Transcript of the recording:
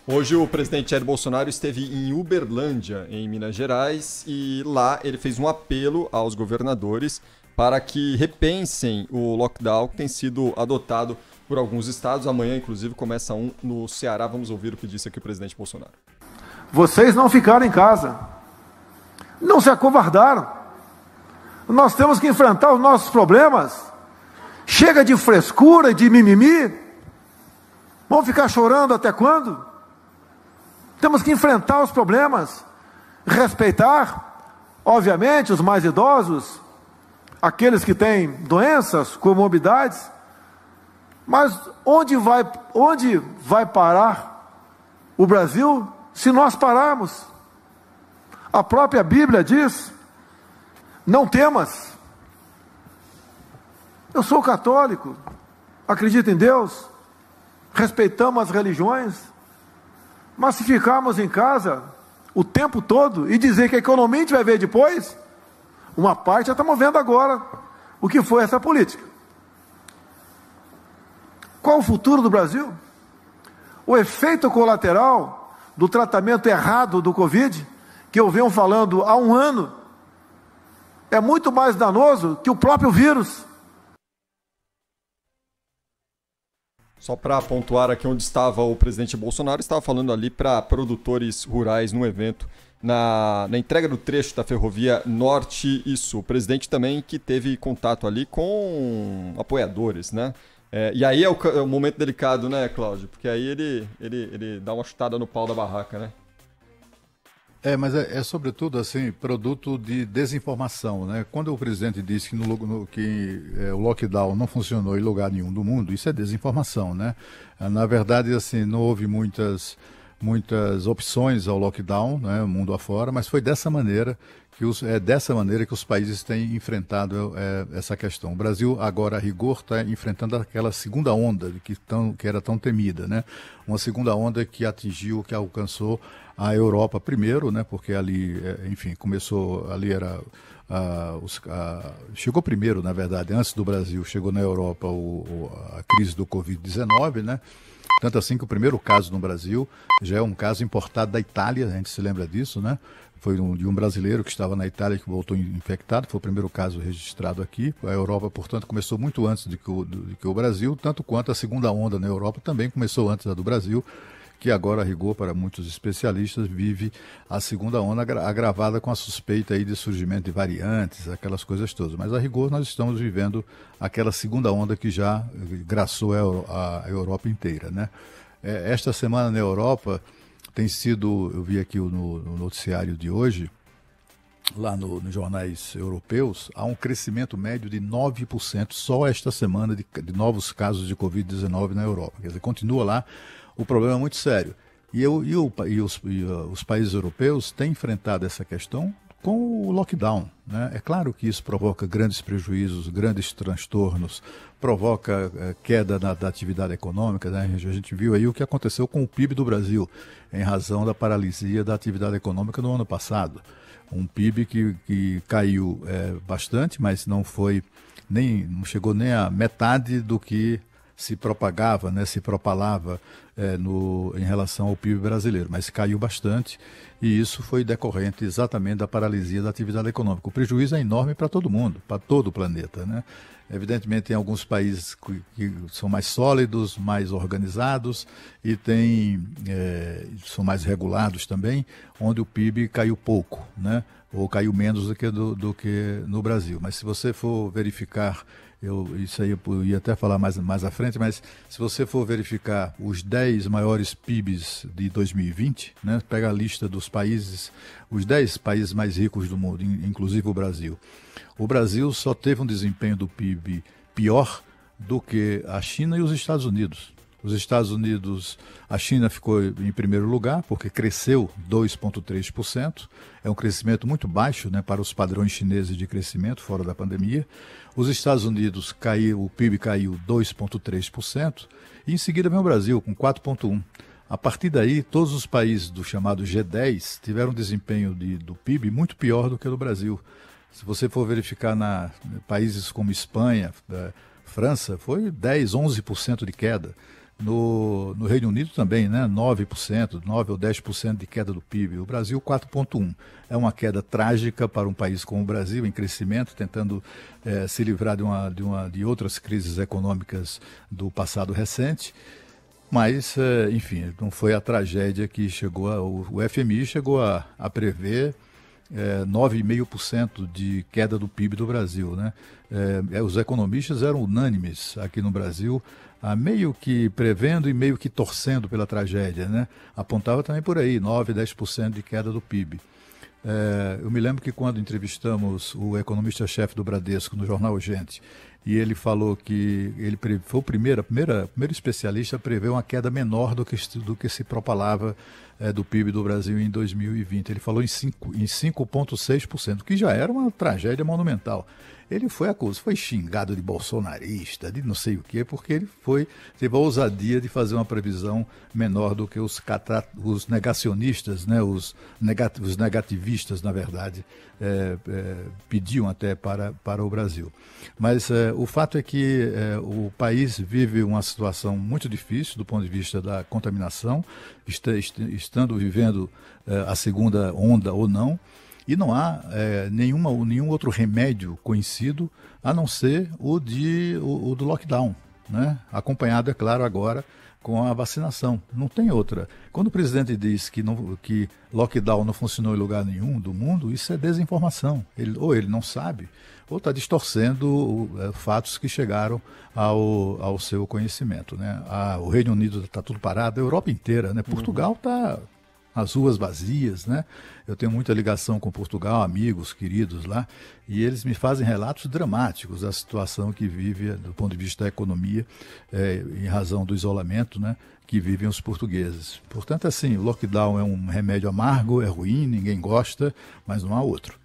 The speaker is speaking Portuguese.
Hoje o presidente Jair Bolsonaro esteve em Uberlândia, em Minas Gerais, e lá ele fez um apelo aos governadores para que repensem o lockdown que tem sido adotado por alguns estados. Amanhã, inclusive, começa um no Ceará. Vamos ouvir o que disse aqui o presidente Bolsonaro. Vocês não ficaram em casa, não se acovardaram. Nós temos que enfrentar os nossos problemas. Chega de frescura e de mimimi. Vamos ficar chorando até quando? Temos que enfrentar os problemas, respeitar, obviamente, os mais idosos, aqueles que têm doenças, comorbidades. Mas onde vai parar o Brasil se nós pararmos? A própria Bíblia diz: não temas. Eu sou católico, acredito em Deus, respeitamos as religiões, mas se ficarmos em casa o tempo todo e dizer que a economia a gente vai ver depois, uma parte já estamos vendo agora o que foi essa política. Qual o futuro do Brasil? O efeito colateral do tratamento errado do Covid, que eu venho falando há um ano, é muito mais danoso que o próprio vírus. Só para pontuar aqui onde estava o presidente Bolsonaro, estava falando ali para produtores rurais num evento na entrega do trecho da ferrovia Norte e Sul. O presidente também que teve contato ali com apoiadores, né? E aí é o momento delicado, né, Cláudio? Porque aí ele dá uma chutada no pau da barraca, né? Mas é sobretudo assim, produto de desinformação, né? Quando o presidente disse que, o lockdown não funcionou em lugar nenhum do mundo, isso é desinformação, né? Na verdade, assim, não houve muitas opções ao lockdown, né, mundo afora, mas foi dessa maneira que os países têm enfrentado essa questão. O Brasil, agora, a rigor, está enfrentando aquela segunda onda que era tão temida, né? Uma segunda onda que alcançou a Europa primeiro, né? Porque ali, enfim, começou, ali era... chegou primeiro, na verdade, antes do Brasil, chegou na Europa a crise do Covid-19, né? Tanto assim que o primeiro caso no Brasil já é um caso importado da Itália, a gente se lembra disso, né? Foi de um brasileiro que estava na Itália que voltou infectado, foi o primeiro caso registrado aqui. A Europa, portanto, começou muito antes do que o Brasil, tanto quanto a segunda onda na Europa também começou antes da do Brasil, que agora, a rigor, para muitos especialistas, vive a segunda onda agravada com a suspeita aí de surgimento de variantes, aquelas coisas todas. Mas, a rigor, nós estamos vivendo aquela segunda onda que já graçou a Europa inteira, né? Esta semana na Europa tem sido, eu vi aqui no noticiário de hoje, lá nos jornais europeus, há um crescimento médio de 9% só esta semana de novos casos de Covid-19 na Europa. Quer dizer, continua lá. O problema é muito sério. E os países europeus têm enfrentado essa questão com o lockdown, né? É claro que isso provoca grandes prejuízos, grandes transtornos, provoca queda da atividade econômica, né? A gente viu aí o que aconteceu com o PIB do Brasil, em razão da paralisia da atividade econômica no ano passado. Um PIB que caiu bastante, mas não chegou nem a metade do que se propagava, né, se propalava em relação ao PIB brasileiro, mas caiu bastante, e isso foi decorrente exatamente da paralisia da atividade econômica. O prejuízo é enorme para todo mundo, para todo o planeta, né? Evidentemente, tem alguns países que são mais sólidos, mais organizados e são mais regulados também, onde o PIB caiu pouco, né? Ou caiu menos do que no Brasil. Mas se você for verificar, isso aí eu ia até falar mais à frente, mas se você for verificar os 10 maiores PIBs de 2020, né, pega a lista dos países, os 10 países mais ricos do mundo, inclusive o Brasil. O Brasil só teve um desempenho do PIB pior do que a China e os Estados Unidos. Os Estados Unidos, a China ficou em primeiro lugar, porque cresceu 2,3%. É um crescimento muito baixo, né, para os padrões chineses de crescimento fora da pandemia. Os Estados Unidos o PIB caiu 2,3%. E em seguida vem o Brasil, com 4,1%. A partir daí, todos os países do chamado G10 tiveram um desempenho do PIB muito pior do que o do Brasil. Se você for verificar países como Espanha, França, foi 10, 11% de queda. No Reino Unido também, né? 9%, 9 ou 10% de queda do PIB. O Brasil, 4,1%. É uma queda trágica para um país como o Brasil, em crescimento, tentando se livrar de outras crises econômicas do passado recente. Mas, enfim, não foi a tragédia que chegou. O FMI chegou a prever 9,5% de queda do PIB do Brasil, né? Os economistas eram unânimes aqui no Brasil, meio que prevendo e meio que torcendo pela tragédia, né? Apontava também por aí, 9, 10% de queda do PIB. Eu me lembro que quando entrevistamos o economista-chefe do Bradesco no jornal Gente, e ele falou que ele foi o primeiro especialista a prever uma queda menor do que se propalava do PIB do Brasil em 2020. Ele falou em 5,6%, que já era uma tragédia monumental. Ele foi xingado de bolsonarista, de não sei o quê, porque ele teve a ousadia de fazer uma previsão menor do que os negacionistas, né, os negativistas, na verdade, pediam até para o Brasil. Mas o fato é que o país vive uma situação muito difícil do ponto de vista da contaminação, estando vivendo a segunda onda ou não. E não há nenhum outro remédio conhecido a não ser o do lockdown, né? Acompanhado, é claro, agora com a vacinação. Não tem outra. Quando o presidente diz que lockdown não funcionou em lugar nenhum do mundo, isso é desinformação. Ou ele não sabe, ou está distorcendo fatos que chegaram ao seu conhecimento, né? O Reino Unido está tudo parado, a Europa inteira, né? Portugal está as ruas vazias, né? Eu tenho muita ligação com Portugal, amigos, queridos lá, e eles me fazem relatos dramáticos da situação que vive, do ponto de vista da economia, em razão do isolamento, né, que vivem os portugueses. Portanto, assim, o lockdown é um remédio amargo, é ruim, ninguém gosta, mas não há outro.